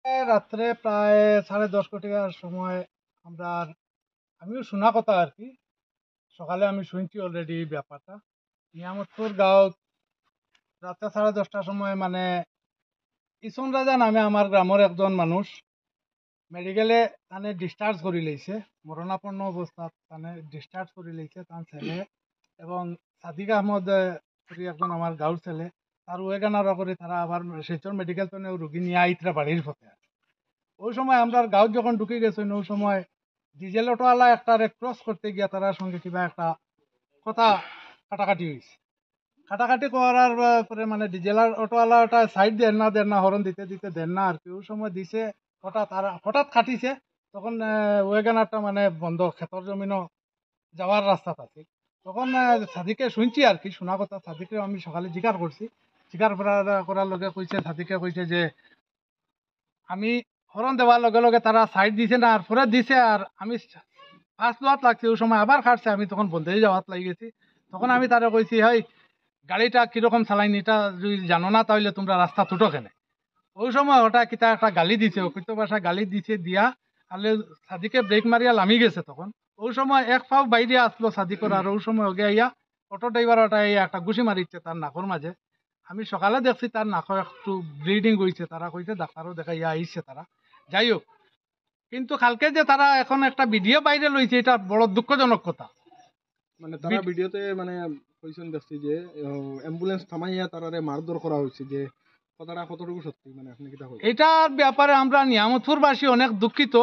রাত্রে প্রায় 10:30 কোটির সময় আমরা আমিও শোনা কথা আর কি। সকালে আমি শুনছি অলরেডি ব্যাপারটা। নিয়ামতপুর গাঁও রাত্রে 10:30টার সময় মানে ইসন রাজা নামে আমার গ্রামের একজন মানুষ মেডিকেলে তানে ডিসচার্জ করে লইছে, মরণাপন্ন অবস্থাত তানে ডিসচার্জ করে লইছে তার ছেলে এবং সাদিক আহমদ করি একজন আমার গাঁর ছেলে। তার ওয়েগানারা করে তারা আবার শিলচর মেডিকেল তো রুগী নিয়ে আইতরা বাড়ির পথে। ওই সময় আমরা গাঁত যখন ঢুকে গেছি ওই সময় ডিজেল অটোওয়ালা একটা ক্রস করতে গিয়া তার সঙ্গে কিবা একটা কথা কাটাকাটি হয়েছে। কাটাকাটি করার পরে মানে ডিজেলার অটোওয়ালা ওটা সাইড দেন না হরন দিতে দিতে দেন না আর কি। ওই সময় দিছে হঠাৎ কাটিছে, তখন ওয়েগানারটা মানে বন্ধ, ক্ষেতর জমিনও যাওয়ার রাস্তা থাকে। তখন সাদিকে শুনছি আর কি, শোনা কথা। সাদিকে আমি সকালে জিজ্ঞার করছি, জিজ্ঞার করার লগে কইছে, সাদিকে কইছে যে আমি হরন দেওয়ার লগে লগে তারা সাইড দিছে না, আর পরে দিছে আর আমি ফার্স্ট যাওয়াত লাগছে। ওই সময় আবার কাটছে, আমি তখন বন্ধেই যাওয়াত লাগি গেছি। তখন আমি তারা কইছি, হয় গাড়িটা কিরকম চালাইনি এটা যদি জানো না তাহলে তোমরা রাস্তা তুটো কেনে। ওই সময় ওটা কিতা একটা গালি দিছে, অকৃত ভাষা গালি দিছে, দিয়া তাহলে সাদিকে ব্রেক মারিয়া লামি গেছে। তখন ওই সময় এক পাও বাইরে আসলো সাদিকর, আর ওই সময় ওগে আইয়া অটো ড্রাইভার ওটা একটা ঘুষি মারিচ্ছে তার নাকর মাঝে। আমি সকালে দেখছি তার নাক একটু ব্লিডিং হয়েছে, তারা কইছে ডাক্তারও দেখাইয়া আইছে তারা। যাই হোক, কিন্তু কালকে যে তারা এখন একটা ভিডিও বাইরে লইছে এটা বড় দুঃখজনক কথা। মানে তারা ভিডিওতে মানে কইছেন দেখছি যে অ্যাম্বুলেন্স থামাইয়া তারারে মারধর করা হয়েছে, যে কথাটা কতটুকু সত্যি, মানে আপনি কিটা কইছেন? এটার ব্যাপারে আমরা নিয়ামতপুরবাসী অনেক দুঃখিত।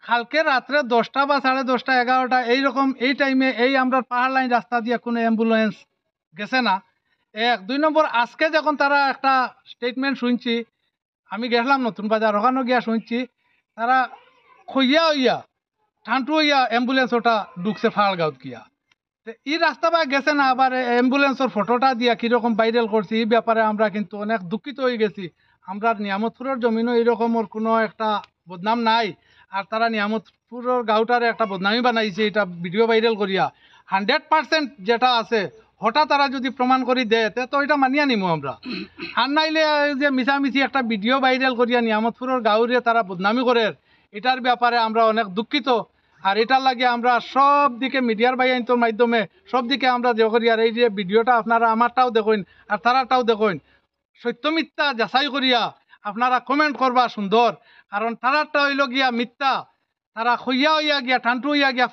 কালকে রাত্রে 10টা বা 10:30, 11টা এইরকম এই টাইমে এই আমরা পাহাড় লাইন রাস্তা দিয়ে কোনো অ্যাম্বুলেন্স গেছে না। 1, 2 নম্বর, আজকে যখন তারা একটা স্টেটমেন্ট শুনছি, আমি গেলাম নতুন বাজার, ওখানে গিয়া শুনছি তারা খইয়া হইয়া ঠান্টু হইয়া অ্যাম্বুলেন্স ওটা ঢুকছে ফাড়গাঁত গিয়া। এই রাস্তা বা গেছে না, আবার অ্যাম্বুলেন্সের ফটোটা দিয়া কিরকম ভাইরাল করছি, এই ব্যাপারে আমরা কিন্তু অনেক দুঃখিত হয়ে গেছি। আমরা নিয়ামতপুরের জমিনও এরকমের কোনো একটা বদনাম নাই, আর তারা নিয়ামতপুরের গাঁওটারে একটা বদনামি বানাইছে এটা ভিডিও ভাইরাল করিয়া। 100% যেটা আছে হঠাৎ তারা যদি প্রমাণ করি দেয় তো এটা মানিয়া নিমো আমরা। আর নাইলে যে মিছামিছি একটা ভিডিও ভাইরাল করিয়া নিয়ামতপুরের গাঁওরে তারা বদনামি করে, এটার ব্যাপারে আমরা অনেক দুঃখিত। আর এটার লাগে আমরা সব দিকে মিডিয়ার বাইন্তর মাধ্যমে সব দিকে আমরা যে করি, আর এই যে ভিডিওটা আপনারা আমারটাও দেখুন আর তারাটাও দেখুন, সত্য মিথ্যা যাচাই করিয়া আপনারা কমেন্ট করবা সুন্দর। কারণ তারাটা হইল গিয়া মিথ্যা, তারা হইয়া হইয়া গিয়া ঠান্টু হইয়া গিয়া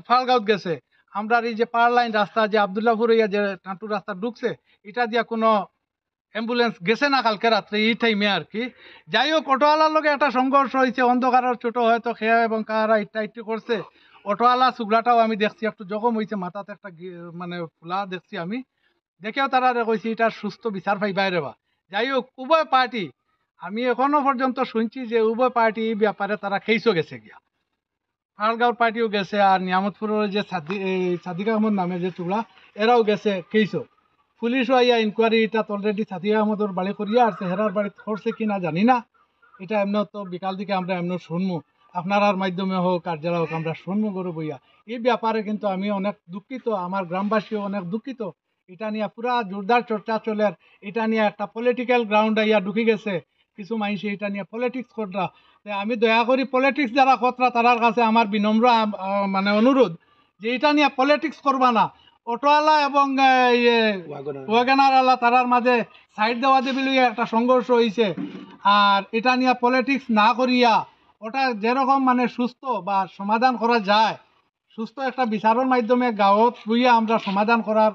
ফালগাঁত গেছে। আমরা এই যে পাহাড় লাইন রাস্তা যে আবদুল্লাপুর হইয়া যে ঠান্টু রাস্তা ঢুকছে, এটা দিয়া কোনো অ্যাম্বুলেন্স গেছে না কালকে রাত্রে এই টাইমে আর কি। যাই হোক, অটোওয়ালার লগে একটা সংঘর্ষ হয়েছে, অন্ধকারের ছোট হয়তো খেয়া এবং কারা ইট্টা করছে। অটোওয়ালা সুগলাটাও আমি দেখছি একটু জখম হয়েছে, মাথাতে একটা মানে ফুলা দেখছি আমি। দেখেও তারা কইছি এটা সুস্থ বিচার পাই বাইরে বা। যাই হোক, উভয় পার্টি আমি এখনো পর্যন্ত শুনছি যে উভয় পার্টি এই ব্যাপারে তারা খেইসও গেছে গিয়া। ফালগাঁওর পার্টিও গেছে, আর নিয়ামতপুরের যে সাদিক আহমদ নামে যে চুগলা এরাও গেছে খেইসও। পুলিশও আইয়া ইনকোয়ারি এটা অলরেডি সাদিক আহমদের বাড়ি করিয়া আর চেহারার বাড়ি করছে কি না জানি না। এটা এমনি তো বিকাল দিকে আমরা এমনি শুনবো, আপনার মাধ্যমে হোক আর যারা হোক আমরা শুনবো গরু বইয়া। এই ব্যাপারে কিন্তু আমি অনেক দুঃখিত, আমার গ্রামবাসীও অনেক দুঃখিত। এটা নিয়ে পুরা জোরদার চর্চা চলে, এটা নিয়ে একটা পলিটিক্যাল গ্রাউন্ড আইয়া ঢুকে গেছে। কিছু মানুষ এটা নিয়ে পলিটিক্স করা, আমি দয়া করি পলিটিক্স যারা কতরা তার কাছে আমার বিনম্র মানে অনুরোধ যে এটা নিয়ে পলিটিক্স করবা না। অটোওয়ালা এবং ওয়াগনারওয়ালা তারার মাঝে সাইড দেওয়া দেবি লইয়া একটা সংঘর্ষ হয়েছে, আর এটা নিয়ে পলিটিক্স না করিয়া ওটা যেরকম মানে সুস্থ বা সমাধান করা যায়, সুস্থ একটা বিচারের মাধ্যমে গাঁৱত বইয়া আমরা সমাধান করার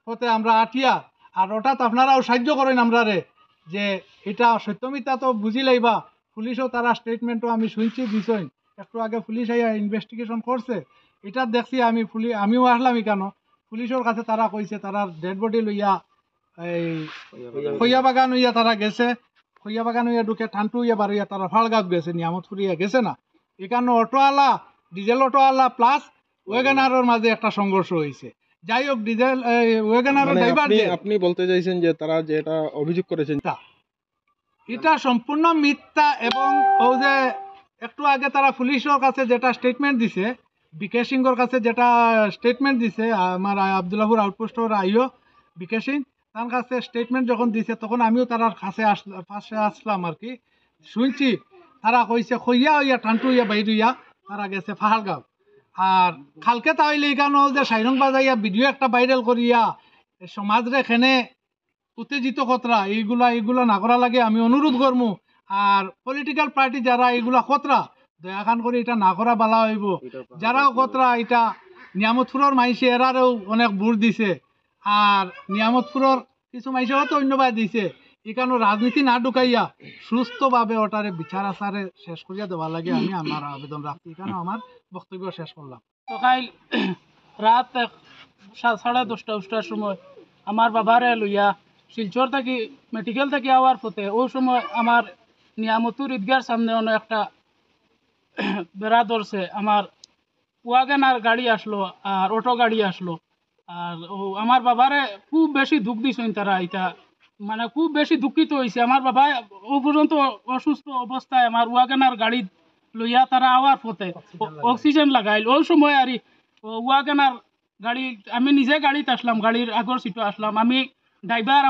পথে আমরা আটিয়া। আর ওটা তো আপনারাও সাহায্য করেন আমরা রে, যে এটা সত্যমিতা তো বুঝি লাইবা। পুলিশও তারা স্টেটমেন্টও আমি শুনছি দিছই, একটু আগে পুলিশ আইয়া ইনভেস্টিগেশন করছে। এটা দেখছি আমি আমিও আসলাম কেন, পুলিশের কাছে তারা কইছে তারা ডেড বডি লইয়া এই খইয়া বাগান হইয়া তারা গেছে। খইয়া বাগান হইয়া ঢুকে ঠান্টু হইয়া বার হইয়া তারা ফালগাঁত গেছে, নিয়ামতপুর হইয়া গেছে না। এখানে অটোওয়ালা ডিজেল অটোওয়ালা প্লাস ওয়েগানারের মাঝে একটা সংঘর্ষ হয়েছে। যাই হোক, ডিজেল ওয়েগানারের ড্রাইভার আপনি বলতে চাইছেন যে তারা যেটা অভিযোগ করেছেন এটা সম্পূর্ণ মিথ্যা। এবং ও যে একটু আগে তারা পুলিশের কাছে যেটা স্টেটমেন্ট দিছে, বিকে সিংহর কাছে যেটা স্টেটমেন্ট দিছে, আমার আবদুল্লাপুর আউটপোস্টের আইও বিকে সিং, তার কাছে স্টেটমেন্ট যখন দিছে তখন আমিও তার কাছে আসলাম আর কি। শুনছি তারা কইছে খইয়া হইয়া টানটু হইয়া বাইর হইয়া তারা গেছে পাহাড়গাঁও। আর কালকে তাহলে এখানে যে সাইরং বাজাইয়া ভিডিও একটা ভাইরাল করিয়া সমাজরে এখানে উত্তেজিত কতরা এইগুলা না করা লাগে আমি অনুরোধ করবো। আর পলিটিক্যাল পার্টি যারা এইগুলা কতরা দয়া খান করে এটা না করা বালা হইব। যারাও কতরা এটা নিয়ামতপুরের মাইসে এরারেও অনেক ভোট দিছে, আর নিয়ামতপুরের কিছু মাইসেও তো ধন্যবাদ দিছে। এখানে রাজনীতি না ঢুকাইয়া সুস্থভাবে ওটারে বিচার আচারে শেষ করিয়া দেওয়া লাগে আমি আমার আবেদন রাখছি। এখানে আমার বক্তব্য শেষ করলাম। সকাল রাত 10:30-10টার সময় আমার বাবারে লইয়া শিলচর থাকি মেডিকেল থেকে আওয়ার পথে ওই সময় আমার নিয়ামতুর ঈদগার সামনে অন্য একটা বেড়া ধরছে। আমার ওয়াগনার গাড়ি আসলো আর অটো গাড়ি আসলো, আর আমার বাবারে খুব বেশি দুঃখ দিছেন তারা। এটা মানে খুব বেশি দুঃখিত হয়েছে। আমার বাবা ও পর্যন্ত অসুস্থ অবস্থায় আমার ওয়াগনার গাড়ি লইয়া তারা আওয়ার পথে অক্সিজেন লাগাইল। ওই সময় আর ওয়াগনার গাড়ি আমি নিজে গাড়িতে আসলাম, গাড়ির আগর সিটে আসলাম। আমি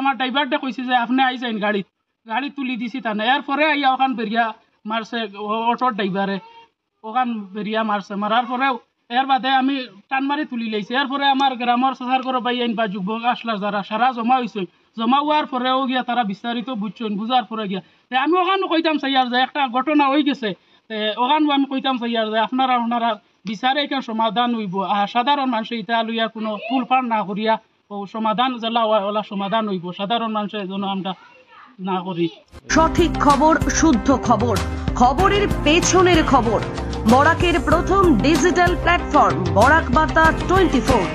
আমার ড্রাইভারটা কইছে যে আপনি আই যাইন গাড়ি তুলি দিছি তা না। এরপরে আইয়া ওখান বেরিয়া মারছে অটোর ড্রাইভারে, ওখান বেরিয়া মারছে। মারার পরেও এর বাদে আমি টান মারি তুলি লাইছি। এরপরে আমার গ্রামের সাসার করে বাই আইন বা যুবক আসলা যারা সারা জমা হয়েছে, জমা হওয়ার পরেও গিয়া তারা বিস্তারিত বুঝছেন, বুঝার পরে গিয়া আমি ওখানে কইতাম চাইয়ার যে একটা ঘটনা হয়ে গেছে, ওখানে আমি কইতাম চাইয়ার যে আপনারা বিচারে এখানে সমাধান হইব। আর সাধারণ মানুষ এটা লইয়া কোনো ফুলফান না করিয়া ও সমাধান জেলা ওলা সমাধান হইব, সাধারণ মানুষের জন্য আমরা না করি। সঠিক খবর, শুদ্ধ খবর, খবরের পেছনের খবর। বরাকের প্রথম ডিজিটাল প্ল্যাটফর্ম বরাক বার্তা 24।